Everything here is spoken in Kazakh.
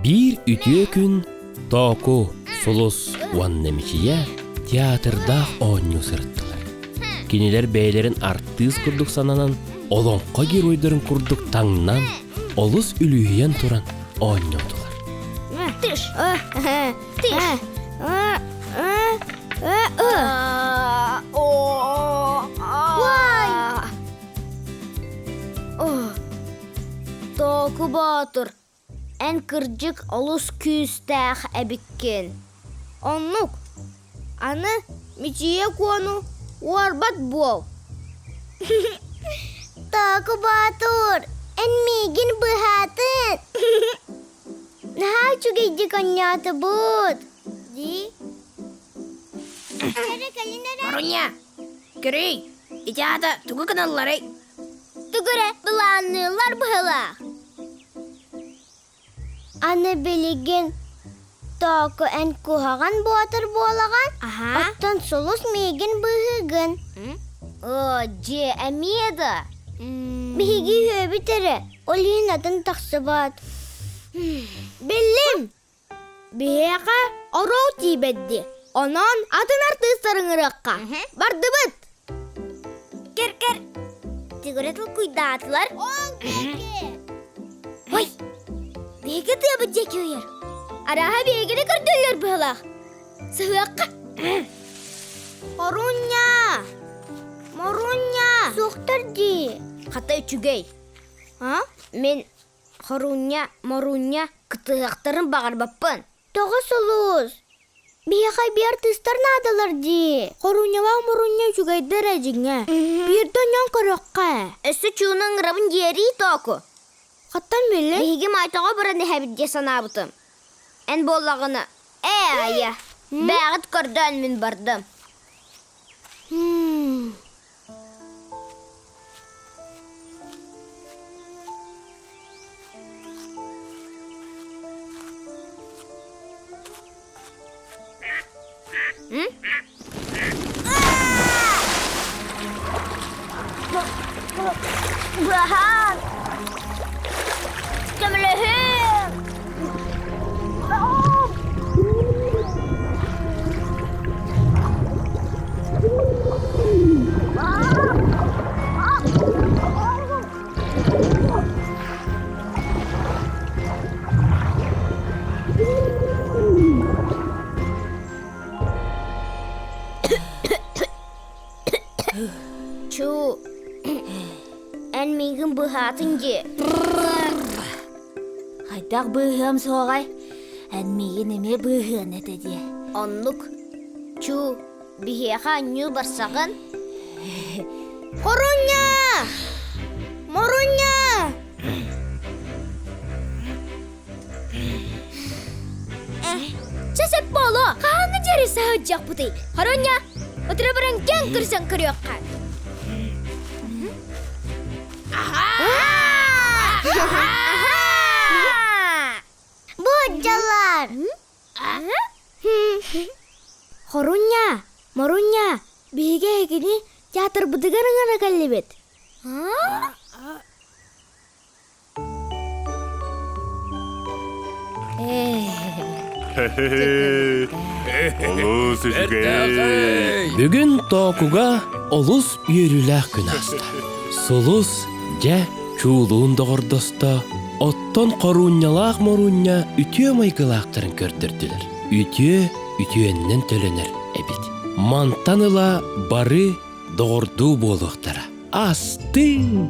Bir ütüye gün Току Солус Уаннемичия театрда ойну сырттылар. Кинелер бәйлерин артист курдук сананан, олонқа геройдарын курдук таңнан, олус үлүйен туран ойнудылар. Тиш! Тиш! Току батыр. Эн кырджык олус күйістәқ әбіккен. Оннук, аны мичие кону уарбат бол. Току батыр, эн мигин быхатын. Наха чугейді конята буд. Ди? Маруня, көрей, итяда тугу каналлары. Тугуре бұланылар бұла. Аны білеген Току эн кухаган батыр болаған, оттан солус мигин быхыгын. О, же әмеді. Биһиги хөбүтәре, олин атын тахсыбат. Беллим. Бияқа орау тибедди. Онон атын артыстарын ыраққа. Барды бұд. Кер. Тигоретл куйдатылар. Ой, беге тыбы жеке ойыр. Араға бегені көрділер бұлақ. Сығыққа. Маруня. Соқтар ди. Қатай чүгей. Мен Маруня кытығақтарын бағар баппын. Тоғы солус. Бияқай би артистар надалар ди. Маруня чүгейдер әжіңе. Бірден ян қырыққа. Өсі чуының рабын ері Току. Қаттан белі? Бейге майтаға біріне әбітке санабытым. Ән болағыны. Ая, бәғыт көрден мен бардым. Bahar. Kemlehim. Çu, en mingin bıhatın ki. Haydak bıhım soğay, en mingin eme bıhın etedi. Onluk, çu, biheha nyu barsakın. Marunya! Sesep bolu, kahanı jari sahajak putih. Marunya, otra barang yang kersan keryokan. Bocalar. Marunya, bege gini teater bedegan ngana kalibet. Олус үжігей. Бүгін Токуга олус үйріләк күн аста. Солус жә чулуын доғырдоста оттон коруннялаах моруння үтүө майгылаактарын көрдөрдүлөр. Үтүөннен төлөнөр эбит. Мантаныла бары догордуу болуктара. Астын!